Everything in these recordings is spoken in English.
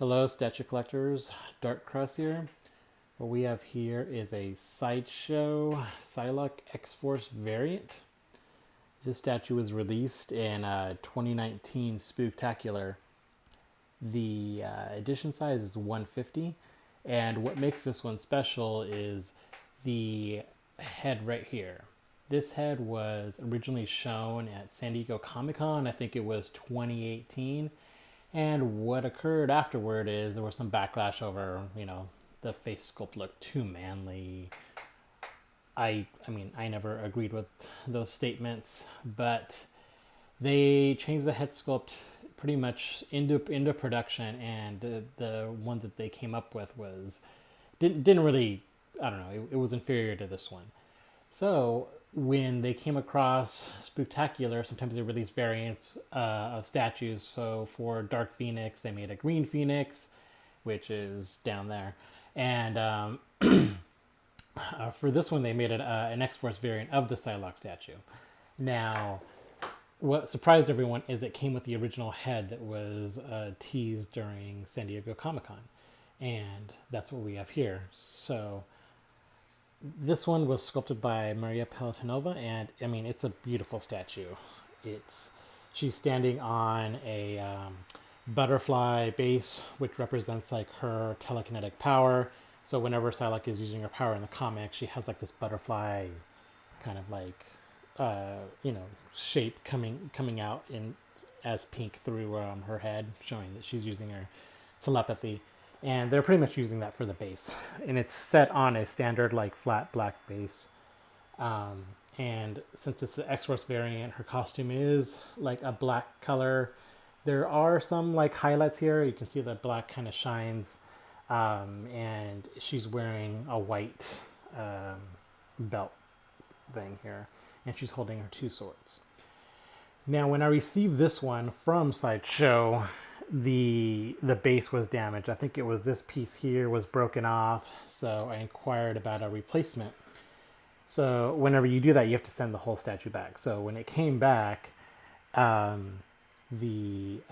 Hello, statue collectors. Dark Cross here. What we have here is a Sideshow Psylocke X-Force variant. This statue was released in 2019 Spooktacular. The edition size is 150, and what makes this one special is the head right here. This head was originally shown at San Diego Comic-Con. I think it was 2018. And what occurred afterward is there was some backlash over, the face sculpt looked too manly. I mean, I never agreed with those statements, but they changed the head sculpt pretty much into production, and the one that they came up with didn't really, I don't know, it was inferior to this one. So when they came across Spooktacular, sometimes they release variants of statues. So for Dark Phoenix, they made a Green Phoenix, which is down there. And for this one, they made an X-Force variant of the Psylocke statue. Now, what surprised everyone is it came with the original head that was teased during San Diego Comic-Con. And that's what we have here. So this one was sculpted by Maria Pelatinova, and I mean, it's a beautiful statue. She's standing on a butterfly base, which represents like her telekinetic power. So whenever Psylocke is using her power in the comic, she has like this butterfly kind of like shape coming out in as pink through her head, showing that she's using her telepathy. And they're pretty much using that for the base. And it's set on a standard like flat black base. And since it's the X-Force variant, her costume is like a black color. There are some like highlights here. You can see the black kind of shines. And she's wearing a white belt thing here. And she's holding her two swords. Now, when I received this one from Sideshow, the base was damaged. I think it was this piece here was broken off, so I inquired about a replacement. So whenever you do that, you have to send the whole statue back. So when it came back, the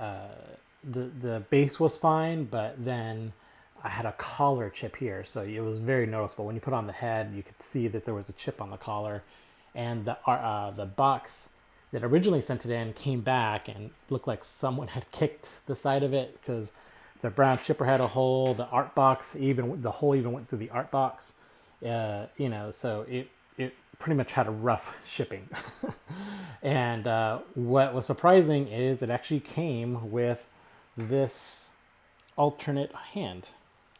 base was fine, but then I had a collar chip here, so it was very noticeable. When you put on the head, you could see that there was a chip on the collar, and the box that originally sent it in came back and looked like someone had kicked the side of it, because the brown chipper had a hole. The art box, the hole even went through the art box. So it pretty much had a rough shipping. And what was surprising is it actually came with this alternate hand.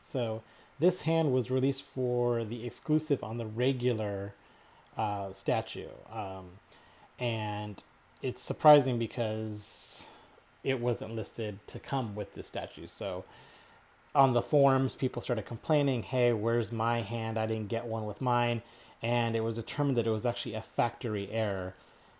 So this hand was released for the exclusive on the regular statue. And it's surprising because it wasn't listed to come with this statue. So on the forums, people started complaining, hey, where's my hand? I didn't get one with mine. And it was determined that it was actually a factory error,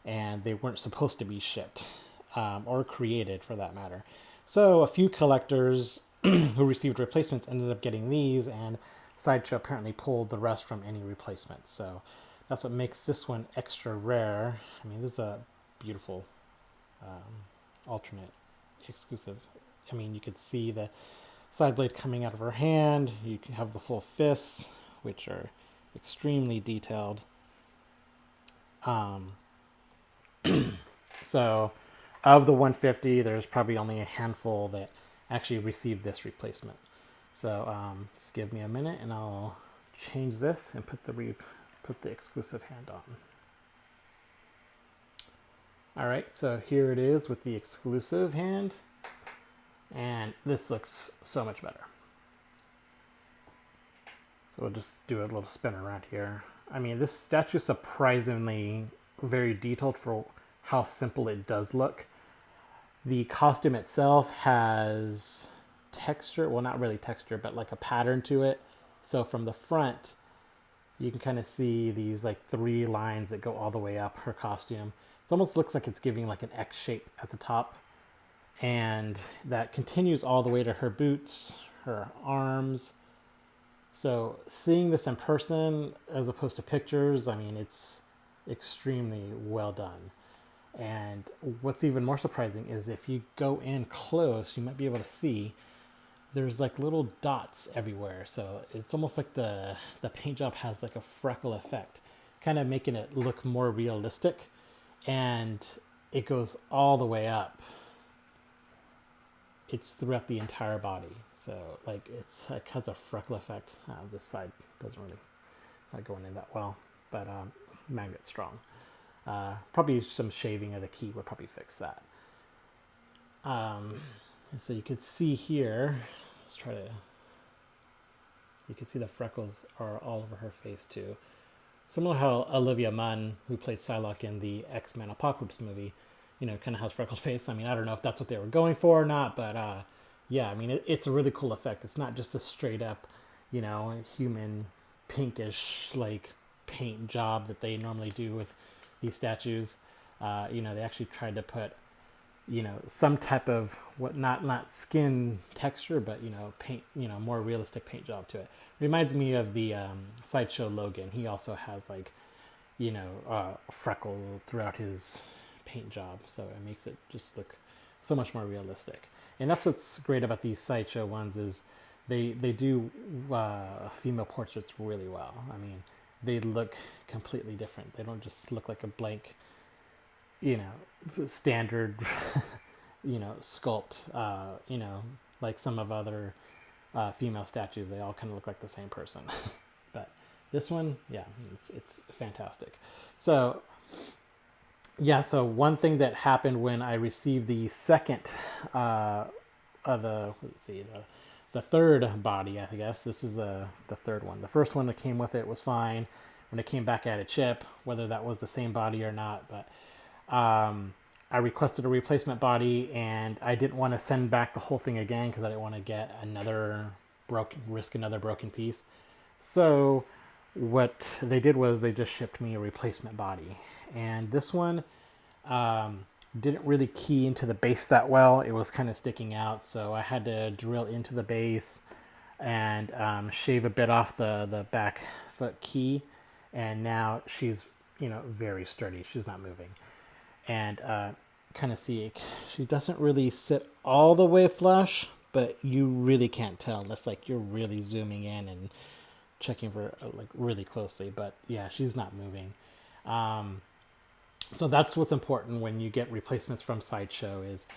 and they weren't supposed to be shipped or created for that matter. So a few collectors who received replacements ended up getting these, and Sideshow apparently pulled the rest from any replacements. So that's what makes this one extra rare. I mean, this is a beautiful alternate exclusive. I mean, you could see the Psyblade coming out of her hand. You can have the full fists, which are extremely detailed. So of the 150, there's probably only a handful that actually received this replacement. So just give me a minute and I'll change this and put the exclusive hand on. All right, so here it is with the exclusive hand, and this looks so much better. So we'll just do a little spin around here. I mean, this statue is surprisingly very detailed for how simple it does look. The costume itself has texture, well, not really texture, but like a pattern to it. So from the front, you can kind of see these like 3 lines that go all the way up her costume. It almost looks like it's giving like an X shape at the top. And that continues all the way to her boots, her arms. So seeing this in person as opposed to pictures, I mean, it's extremely well done. And what's even more surprising is if you go in close, you might be able to see there's like little dots everywhere. So it's almost like the paint job has like a freckle effect, kind of making it look more realistic. And it goes all the way up. It's throughout the entire body. So like it has a freckle effect. This side doesn't really, it's not going in that well, but magnet's strong. Probably some shaving of the key would probably fix that. And so you could see here, let's try to, you can see the freckles are all over her face too. Similar how Olivia Munn, who played Psylocke in the X-Men Apocalypse movie, you know, kind of has freckles face. I mean, I don't know if that's what they were going for or not, but yeah, I mean, it's a really cool effect. It's not just a straight up, you know, human pinkish like paint job that they normally do with these statues. You know, they actually tried to put, you know, some type of what not skin texture, but you know, paint, you know, more realistic paint job to it. Reminds me of the Sideshow Logan. He also has like, you know, freckle throughout his paint job, so it makes it just look so much more realistic. And that's what's great about these Sideshow ones is they do female portraits really well. I mean, they look completely different. They don't just look like a blank, you know, standard, you know, sculpt, you know, like some of other female statues. They all kind of look like the same person. But this one, yeah, it's fantastic. So yeah, so one thing that happened when I received the second the third body, I guess this is the third one. The first one that came with it was fine. When it came back, I had a chip, whether that was the same body or not, but I requested a replacement body, and I didn't want to send back the whole thing again because I didn't want to get risk another broken piece. So what they did was they just shipped me a replacement body, and this one didn't really key into the base that well. It was kind of sticking out, so I had to drill into the base and shave a bit off the back foot key, and now she's, you know, very sturdy. She's not moving. And kind of see, she doesn't really sit all the way flush, but you really can't tell unless like you're really zooming in and checking for like really closely. But yeah, she's not moving. So that's what's important when you get replacements from Sideshow is,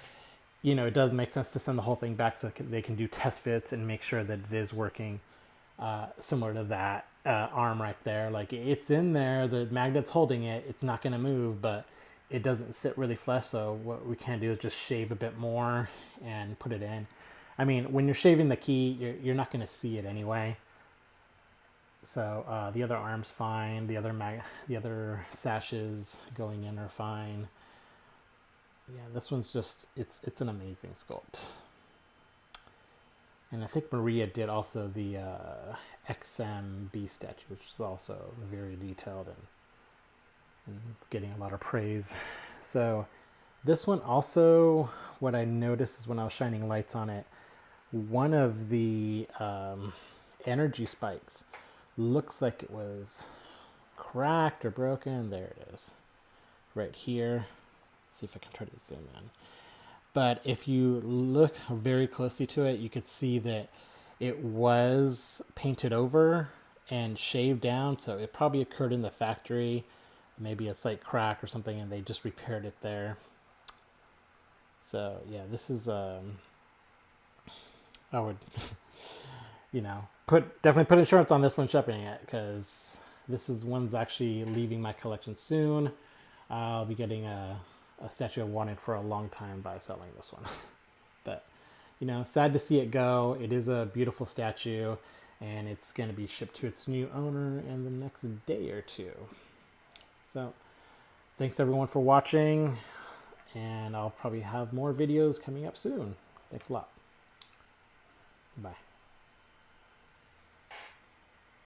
you know, it does make sense to send the whole thing back so they can do test fits and make sure that it is working similar to that arm right there. Like it's in there, the magnet's holding it, it's not going to move, but it doesn't sit really flush. So what we can do is just shave a bit more and put it in. I mean, when you're shaving the key, you're not going to see it anyway. So the other arm's fine. The other sashes going in are fine. Yeah, this one's just, it's an amazing sculpt. And I think Maria did also the XMB statue, which is also very detailed and getting a lot of praise. So this one also, what I noticed is when I was shining lights on it, one of the energy spikes looks like it was cracked or broken. There it is, right here. Let's see if I can try to zoom in. But if you look very closely to it, you could see that it was painted over and shaved down. So it probably occurred in the factory, maybe a slight crack or something, and they just repaired it there. So yeah, this is I would you know, definitely put insurance on this one shipping it, because this is one's actually leaving my collection soon. I'll be getting a statue I wanted for a long time by selling this one. But you know, sad to see it go. It is a beautiful statue, and it's going to be shipped to its new owner in the next day or two. So thanks everyone for watching, and I'll probably have more videos coming up soon. Thanks a lot. Bye.